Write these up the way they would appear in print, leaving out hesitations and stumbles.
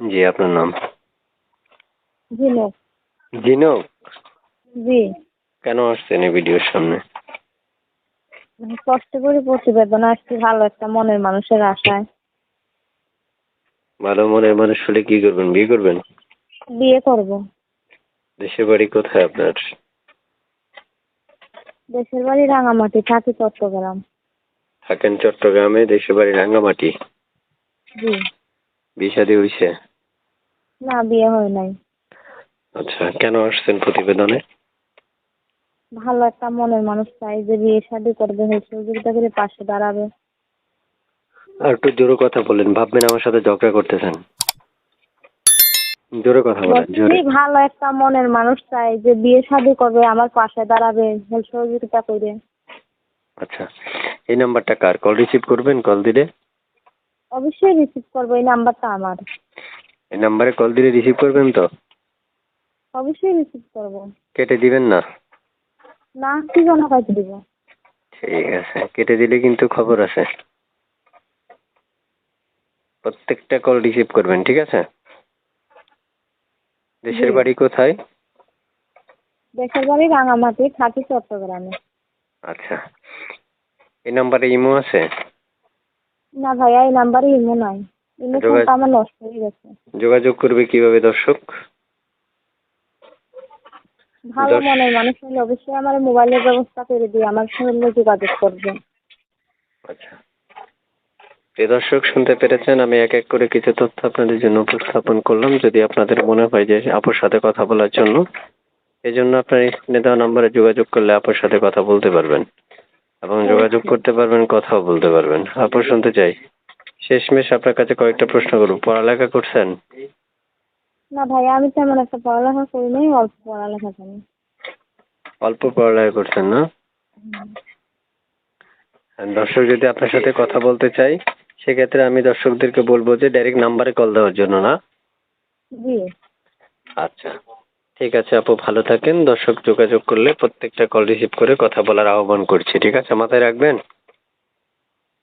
জি, আপনার নাম? ঝিনুক। ঝিনুক? জি। কেন আসছেন এই ভিডিওর সামনে? কষ্ট করে প্রতিবেদন আসছি ভালো একটা মনের মানুষের আশায়। ভালো মনের মানুষ হলে কি করবেন? বিয়ে করবেন? বিয়ে করব। দেশের বাড়ি কোথায় আপনার? দেশের বাড়ি রাঙামাটি, থাকি চট্টগ্রাম। থাকেন চট্টগ্রামে, দেশের বাড়ি রাঙ্গামাটি। জি। বিয়ে শাদী হইছে? না, বিয়ে হয় নাই। আচ্ছা, কেন আসছেন প্রতিবেদনে? ভালো একটা মনের মানুষ চাই যে বিয়ে শাদী করবে, সহযোগিতা করে পাশে দাঁড়াবে। আর একটু জোরে কথা বলেন, ভাববেন আমার সাথে ঝগড়া করতেছেন। জোরে কথা বলেন, জোরে। বলছি ভালো একটা মনের মানুষ চাই যে বিয়ে শাদী করবে, আমার পাশে দাঁড়াবে, সহযোগিতা করে। আচ্ছা, এই নাম্বারটা কার? কল রিসিভ করবেন কল দিলে? অবশ্যই রিসিভ করবো, এই নাম্বারটা আমার। এই নাম্বারে কল দিলে রিসিভ করবেন তো? অবশ্যই রিসিভ করবো। কেটে দিবেন না? না, কি জন্য কাজে দিব? ঠিক আছে, কেটে দিলে কিন্তু খবর আছে। প্রত্যেকটা কল রিসিভ করবেন, ঠিক আছে? দেশের জি। বাড়ি কোথায়? দেশের বাড়ি রাঙামাটি, থাকি চট্টগ্রামে। আচ্ছা, এই নাম্বারে ইমো আছে? না ভাইয়া, এই নাম্বারে ইমো নাই। ইমো ফোনটা আমার নষ্ট হয়ে গেছে। যোগাযোগ করবে কিভাবে দর্শক? ভালো মনের মানুষ হলে অবশ্যই আমার মোবাইলের ব্যবস্থা করে দিয়ে আমার সঙ্গে যোগাযোগ করবে। আচ্ছা, প্রিয় দর্শক শুনতে পেরেছেন, আমি এক এক করে কিছু তথ্য আপনাদের জন্য উপস্থাপন করলাম। যদি আপনাদের মনে হয় যে আপুর সাথে কথা বলার জন্য, এই জন্য আপনার স্ক্রিনে দেওয়া নাম্বারে যোগাযোগ করলে আপুর সাথে কথা বলতে পারবেন এবং যোগাযোগ করতে পারবেন, কথাও বলতে পারবেন। আপু, শুনতে চাই, শেষমেশ আপনার কাছে কয়েকটা প্রশ্ন করব। পড়ালেখা করছেন? না ভাইয়া, আমি তেমন একটা পড়ালেখা করি নাই, অল্প পড়ালেখা জানি। অল্প পড়ালেখা করছেন না? দর্শক যদি আপনার সাথে কথা বলতে চাই, সেক্ষেত্রে আমি দর্শকদেরকে বলবো যে ডাইরেক্ট নাম্বারে কল দেওয়ার জন্য, না? জি। আচ্ছা, ঠিক আছে আপু, ভালো থাকেন। দর্শক যোগাযোগ করলে প্রত্যেকটা কল রিসিভ করে কথা বলার আহ্বান করছি, ঠিক আছে? মাথায় রাখবেন।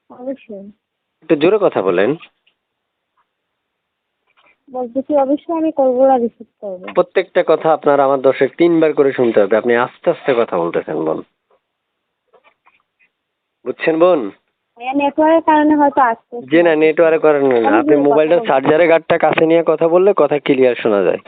অবশ্যই। একটু জোরে কথা বলেন। বলতেছি অবশ্যই আমি করবো আর রিসিভ করবো। প্রত্যেকটা কথা আপনার আমার দর্শক 3 বার করে শুনতে হবে। আপনি আস্তে আস্তে কথা বলতেছেন বোন, বুঝছেন বোন? ভাইয়া নেটওয়ার্কের কারণে হয়তো আসছে। জি না, নেটওয়ার্ক করেন না, আপনি মোবাইলটা চার্জারের গার্ডটা কাছে নিয়ে কথা বললে কথা ক্লিয়ার শোনা যায়।